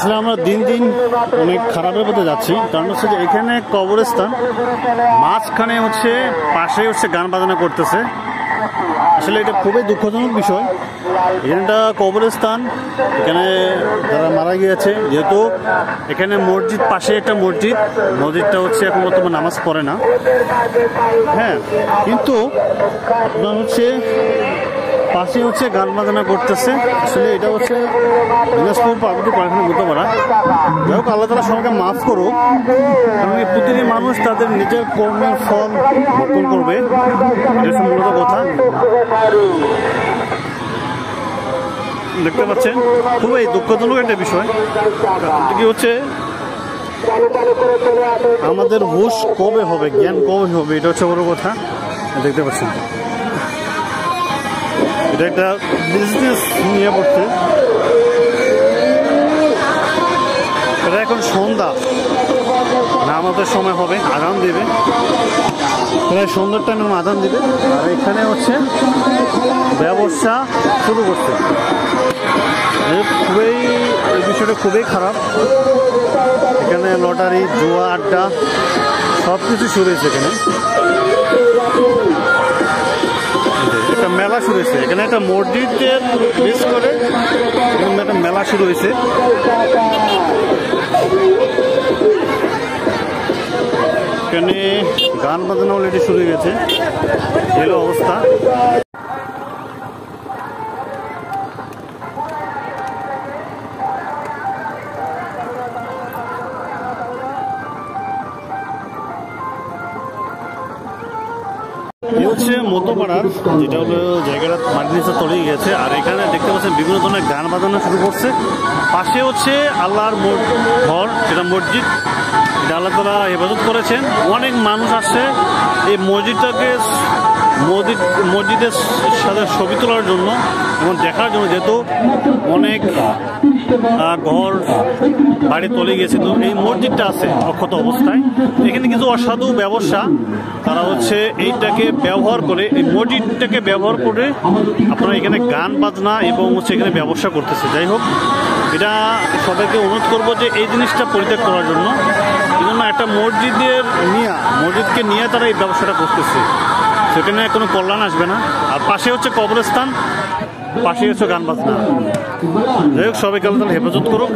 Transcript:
আসলে আমরা দিন দিন অনেক খারাপের পথে যাচ্ছি, কারণ হচ্ছে যে এখানে কবরস্থান, মাঝখানে হচ্ছে পাশে হচ্ছে গান বাজনা করতেছে। আসলে এটা খুবই দুঃখজনক বিষয়। এখানটা কবরস্থান, এখানে যারা মারা গিয়েছে, যেহেতু এখানে মসজিদ, পাশে একটা মসজিদটা হচ্ছে এখন বর্তমানে নামাজ পড়ে না। হ্যাঁ, কিন্তু আপনার হচ্ছে পাশে হচ্ছে গান বাজনা করতেছে। আসলে এটা হচ্ছে দিনাজপুর পার্বতী পারখানা মধ্যপাড়া। যাই হোক, আল্লাহ তাআলা সবাইকে মাফ করুক, কারণ প্রতিটি মানুষ তাদের নিজের কর্মের ফল ভক্ষণ করবে, এটা হচ্ছে মূলত কথা। দেখতে পাচ্ছেন খুবই দুঃখজনক একটা বিষয়। কি হচ্ছে, আমাদের হুশ কবে হবে, জ্ঞান কবে হবে, এটা হচ্ছে বড় কথা। দেখতে পাচ্ছেন এটা একটা বিজনেস নিয়ে পড়ছে। এটা এখন সন্ধ্যা, নামাজের সময় হবে, আজান দিবে, প্রায় সন্ধ্যার টাইমে আজান দিবে। আর এখানে হচ্ছে ব্যবসা শুরু করছে। খুবই, এই বিষয়টা খুবই খারাপ। এখানে লটারি, জুয়া, আড্ডা সব কিছু শুরু হয়েছে। এখানে একটা মেলা শুরু হয়েছে, এখানে একটা মসজিদের বেস করে একটা মেলা শুরু হয়েছে। এখানে গান বাজনা অলরেডি শুরু হয়ে গেছে, এলো অবস্থা। এই হচ্ছে মধ্যপাড়ার, যেটা হলো জায়গাটা মাটির নিচে তলিয়ে গেছে। আর এখানে দেখতে পাচ্ছেন বিভিন্ন ধরনের গান বাজানো শুরু করছে। পাশে হচ্ছে আল্লাহর ঘর, সেটা মসজিদ, এটা আল্লাহ তাআলা হেফাজত করেছেন। অনেক মানুষ আসছে এই মসজিদের সাথে ছবি তোলার জন্য এবং দেখার জন্য, যেহেতু অনেক ঘর বাড়ি তলে গেছে। তো এই মসজিদটা আছে অক্ষত অবস্থায়। এখানে কিছু অসাধু ব্যবসা, তারা হচ্ছে এইটাকে ব্যবহার করে, এই মসজিদটাকে ব্যবহার করে আপনারা এখানে গান বাজনা এবং হচ্ছে এখানে ব্যবসা করতেছে। যাই হোক, এটা সবাইকে অনুরোধ করবো যে এই জিনিসটা পরিত্যাগ করার জন্য। এই জন্য একটা মসজিদকে নিয়ে তারা এই ব্যবসাটা করতেছে, সেখানে কোনো কল্যাণ আসবে না। আর পাশে হচ্ছে কবরস্থান, পাশে হচ্ছে গান বাজনা। যাই হোক, সবাইকে আল্লাহ তাআলা হেফাজত করুক।